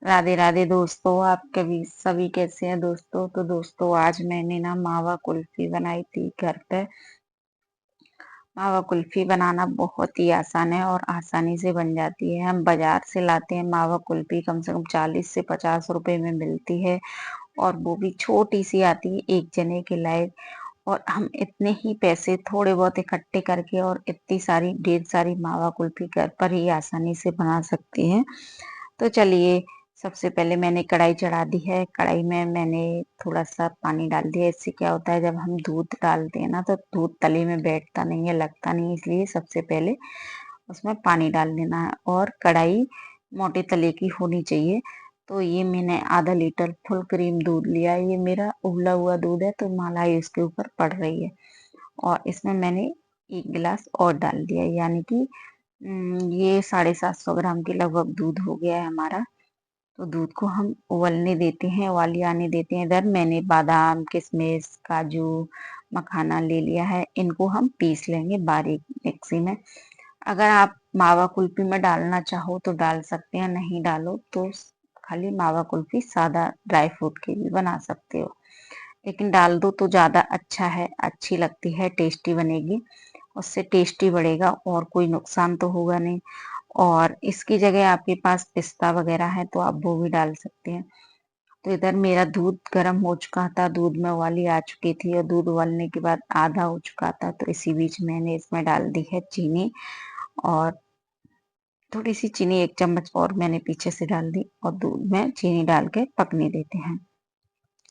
राधे राधे दोस्तों। आप कभी सभी कैसे हैं दोस्तों? तो दोस्तों आज मैंने ना मावा कुल्फी बनाई थी घर पे। मावा कुल्फी बनाना बहुत ही आसान है और आसानी से बन जाती है। हम बाजार से लाते हैं मावा कुल्फी, कम से कम 40 से 50 रुपए में मिलती है और वो भी छोटी सी आती है, एक जने के लायक। और हम इतने ही पैसे थोड़े बहुत इकट्ठे करके और इतनी सारी ढेर सारी मावा कुल्फी घर पर ही आसानी से बना सकते हैं। तो चलिए, सबसे पहले मैंने कढ़ाई चढ़ा दी है। कढ़ाई में मैंने थोड़ा सा पानी डाल दिया। इससे क्या होता है, जब हम दूध डालते हैं ना तो दूध तले में बैठता नहीं है, लगता नहीं है, इसलिए सबसे पहले उसमें पानी डाल देना है। और कढ़ाई मोटे तले की होनी चाहिए। तो ये मैंने आधा लीटर फुल क्रीम दूध लिया है। ये मेरा उबला हुआ दूध है तो मलाई इसके ऊपर पड़ रही है। और इसमें मैंने 1 गिलास और डाल दिया, यानी कि ये 750 ग्राम के लगभग दूध हो गया है हमारा। तो दूध को हम उबलने देते हैं, उबाली आने देते हैं। इधर मैंने बादाम, किशमिश, काजू, मखाना ले लिया है। इनको हम पीस लेंगे बारीक मिक्सी में। अगर आप मावा कुल्फी में डालना चाहो तो डाल सकते हैं, नहीं डालो तो खाली मावा कुल्फी सादा ड्राई फ्रूट की भी बना सकते हो। लेकिन डाल दो तो ज्यादा अच्छा है, अच्छी लगती है, टेस्टी बनेगी। उससे टेस्टी बढ़ेगा और कोई नुकसान तो होगा नहीं। और इसकी जगह आपके पास पिस्ता वगैरह है तो आप वो भी डाल सकते हैं। तो इधर मेरा दूध गर्म हो चुका था, दूध में उबाली आ चुकी थी और दूध उबालने के बाद आधा हो चुका था। तो इसी बीच मैंने इसमें डाल दी है चीनी। और थोड़ी सी चीनी, 1 चम्मच और मैंने पीछे से डाल दी और दूध में चीनी डाल के पकने देते हैं।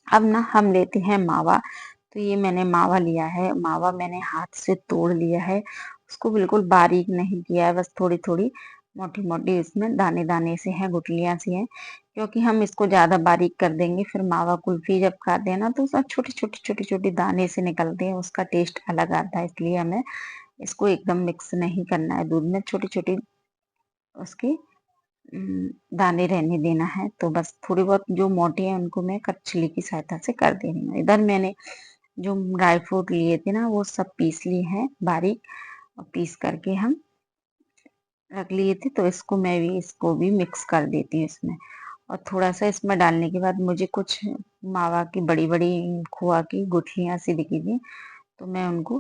अब ना हम लेते हैं मावा। तो ये मैंने मावा लिया है। मावा मैंने हाथ से तोड़ लिया है, उसको बिल्कुल बारीक नहीं किया है, बस थोड़ी थोड़ी मोटी मोटी इसमें दाने दाने से हैं, गुठलियां सी हैं। क्योंकि हम इसको ज्यादा बारीक कर देंगे फिर मावा कुल्फी जब खाते हैं ना तो उसमें छोटे छोटे छोटे छोटे दाने से निकलते हैं, उसका टेस्ट अलग आता है। इसलिए हमें इसको एकदम मिक्स नहीं करना है, दूध में छोटी छोटी उसकी दाने रहने देना है। तो बस थोड़ी बहुत जो मोटे हैं उनको मैं कचली की सहायता से कर दे रही हूँ। इधर मैंने जो ड्राई फ्रूट लिए थे ना वो सब पीस लिए हैं बारीक, और पीस करके हम रख लिए थे। तो इसको भी मिक्स कर देती हूँ इसमें। और थोड़ा सा इसमें डालने के बाद मुझे कुछ मावा की बड़ी बड़ी खोआ की गुठलियां सी दिखी थी, तो मैं उनको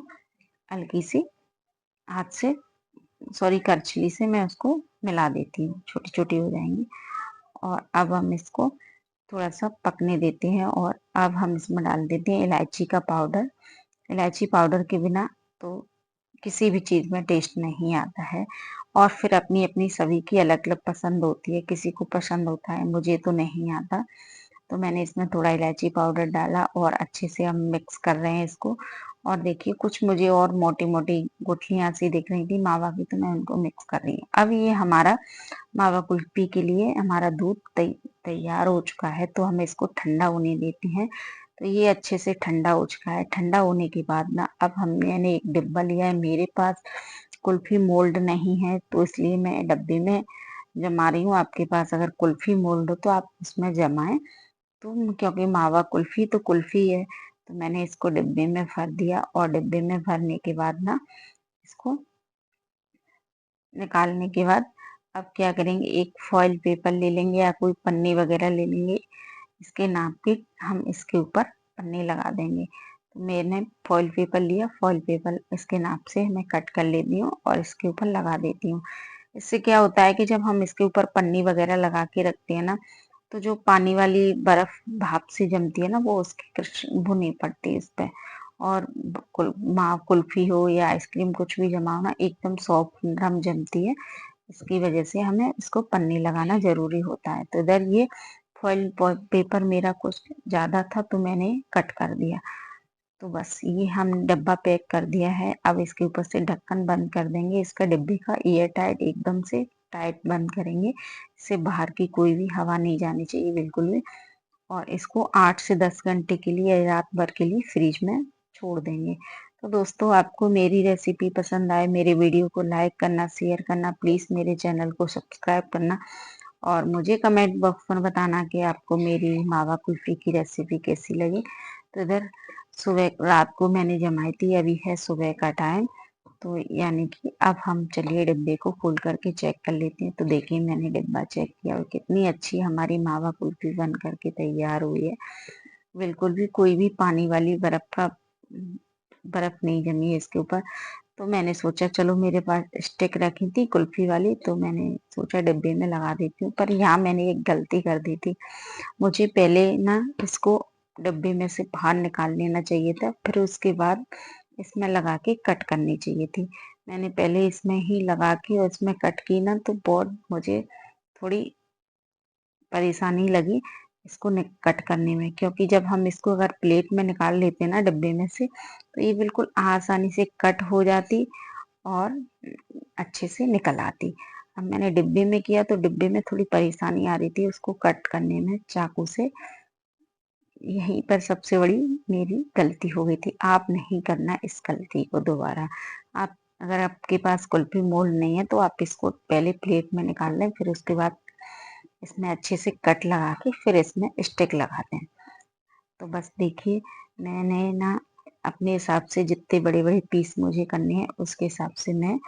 हल्की सी हाथ से, सॉरी करछली से मैं उसको मिला देती हूँ, छोटी छोटी हो जाएंगी। और अब हम इसको थोड़ा सा पकने देते हैं। और अब हम इसमें डाल देते हैं इलायची का पाउडर। इलायची पाउडर के बिना तो किसी भी चीज में टेस्ट नहीं आता है। और फिर अपनी अपनी सभी की अलग अलग पसंद होती है, किसी को पसंद होता है, मुझे तो नहीं आता। तो मैंने इसमें थोड़ा इलायची पाउडर डाला और अच्छे से हम मिक्स कर रहे हैं इसको। और देखिए कुछ मुझे और मोटी मोटी गुठलियां सी दिख रही थी मावा की, तो मैं उनको मिक्स कर रही हूँ। अब ये हमारा मावा कुल्फी के लिए हमारा दूध तैयार हो चुका है। तो हम इसको ठंडा होने देते हैं। तो ये अच्छे से ठंडा हो चुका है। ठंडा होने के बाद ना अब मैंने एक डिब्बा लिया है। मेरे पास कुल्फी मोल्ड नहीं है तो इसलिए मैं डब्बे में जमा रही हूँ। आपके पास अगर कुल्फी मोल्ड हो तो आप उसमें जमाएं। तो क्योंकि मावा कुल्फी तो कुल्फी है, तो मैंने इसको डिब्बे में भर दिया। और डिब्बे में भरने के बाद ना इसको निकालने के बाद अब क्या करेंगे, एक फॉइल पेपर ले लेंगे या कोई पन्नी वगैरह ले लेंगे। इसके नाप के हम इसके ऊपर पन्नी लगा देंगे। तो मैंने फॉइल पेपर लिया, फॉइल पेपर इसके नाप से मैं कट कर लेती हूँ और इसके ऊपर लगा देती हूँ। इससे क्या होता है कि जब हम इसके ऊपर पन्नी वगैरह लगा के रखते हैं ना तो जो पानी वाली बर्फ भाप से जमती है ना वो उसकी वो नहीं पड़ती इस पे। और कुल्फी हो या आइसक्रीम कुछ भी जमाओ ना एकदम सॉफ्ट नरम जमती है। इसकी वजह से हमें इसको पन्नी लगाना जरूरी होता है। तो इधर ये फॉइल पेपर मेरा कुछ ज्यादा था तो मैंने कट कर दिया। तो बस ये हम डब्बा पैक कर दिया है। अब इसके ऊपर से ढक्कन बंद कर देंगे इसका, डिब्बे का एयर टाइट एकदम से टाइट बंद करेंगे। इससे बाहर की कोई भी हवा नहीं जानी चाहिए बिल्कुल भी। और इसको 8 से 10 घंटे के लिए या रात भर के लिए फ्रिज में छोड़ देंगे। तो दोस्तों आपको मेरी रेसिपी पसंद आए, मेरे वीडियो को लाइक करना, शेयर करना, प्लीज मेरे चैनल को सब्सक्राइब करना। और मुझे कमेंट बॉक्स में बताना कि आपको मेरी मावा कुल्फी की रेसिपी कैसी लगी। तो इधर सुबह रात को मैंने जमाई थी, अभी है सुबह का टाइम। तो यानी कि अब हम चलिए डिब्बे को खोल करके चेक कर लेते हैं। तो देखिए मैंने डिब्बा चेक किया और कितनी अच्छी हमारी मावा कुल्फी बन करके तैयार हुई है। बिल्कुल भी कोई भी पानी वाली बर्फ नहीं जमी है इसके ऊपर। तो मैंने सोचा चलो मेरे पास स्टिक रखी थी कुल्फी वाली, तो मैंने सोचा डिब्बे में लगा देती हूँ। पर यहाँ मैंने एक गलती कर दी थी। मुझे पहले ना इसको डिब्बे में से बाहर निकाल लेना चाहिए था, फिर उसके बाद इसमें लगा के कट करनी चाहिए थी। मैंने पहले इसमें ही लगा के और इसमें कट की ना, तो बहुत मुझे थोड़ी परेशानी लगी इसको कट करने में, क्योंकि जब हम इसको अगर प्लेट में निकाल लेते ना डिब्बे में से, तो ये बिल्कुल आसानी से कट हो जाती और अच्छे से निकल आती। अब मैंने डिब्बे में किया तो डिब्बे में थोड़ी परेशानी आ रही थी उसको कट करने में चाकू से। यहीं पर सबसे बड़ी मेरी गलती हो गई थी। आप नहीं करना इस गलती को दोबारा। आप अगर आपके पास कुल्फी मोल्ड नहीं है तो आप इसको पहले प्लेट में निकाल लें, फिर उसके बाद इसमें अच्छे से कट लगा के फिर इसमें स्टिक लगा दें। तो बस देखिए मैंने ना अपने हिसाब से जितने बड़े-बड़े पीस मुझे करने हैं उसके हिसाब से मैं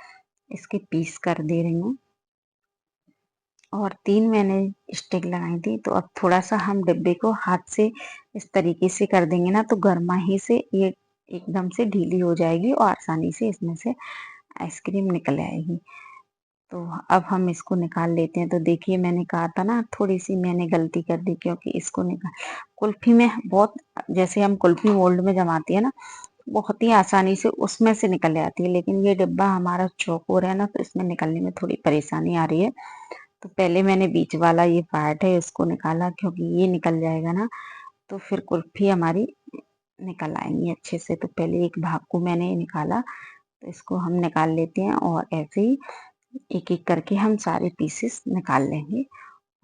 इसके पीस कर दे रही हूँ। और 3 मैंने स्टिक लगाई थी। तो अब थोड़ा-सा हम डिब्बे को हाथ से इस तरीके से कर देंगे ना, तो गरमाही से ये एकदम से ढीली हो जाएगी और आसानी से इसमें से आइसक्रीम निकल आएगी। तो अब हम इसको निकाल लेते हैं। तो देखिए मैंने कहा था ना थोड़ी-सी मैंने गलती कर दी, क्योंकि इसको कुल्फ़ी में बहुत, जैसे हम कुल्फ़ी मोल्ड में जमाते हैं ना, बहुत ही आसानी से उसमें से निकल जाती है। लेकिन ये डिब्बा हमारा चौकोर है ना, तो इसमें निकलने में थोड़ी परेशानी आ रही है। तो पहले मैंने बीच वाला ये पार्ट है इसको निकाला, क्योंकि ये निकल जाएगा ना तो फिर कुल्फ़ी हमारी निकल आएँगी अच्छे से। तो पहले एक भाग को मैंने निकाला, तो इसको हम निकाल लेते हैं और ऐसे ही एक-एक करके हम सारे पीसेस निकाल लेंगे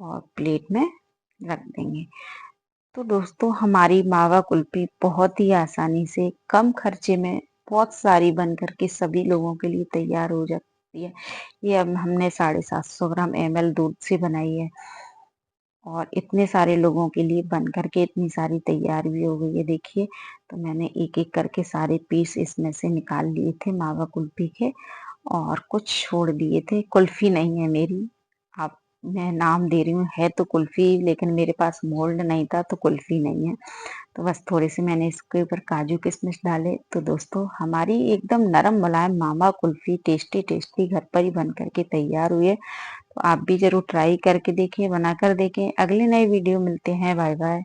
और प्लेट में रख देंगे। तो दोस्तों हमारी मावा कुल्फी बहुत ही आसानी से कम खर्चे में बहुत सारी बन करके सभी लोगों के लिए तैयार हो जाती है। ये अब हमने 750 ग्राम ml दूध से बनाई है और इतने सारे लोगों के लिए बन करके इतनी सारी तैयार भी हो गई है। देखिए तो मैंने एक-एक करके सारे पीस इसमें से निकाल लिए थे मावा कुल्फी के और कुछ छोड़ दिए थे। कुल्फी नहीं है मेरी, आप मैं नाम दे रही हूँ, है तो कुल्फी लेकिन मेरे पास मोल्ड नहीं था तो कुल्फी नहीं है। तो बस थोड़े से मैंने इसके ऊपर काजू किशमिश डाले। तो दोस्तों हमारी एकदम नरम मुलायम मावा कुल्फी टेस्टी टेस्टी घर पर ही बन करके तैयार हुई है। तो आप भी ज़रूर ट्राई करके देखिए, बनाकर देखें। अगले नए वीडियो मिलते हैं। Bye bye.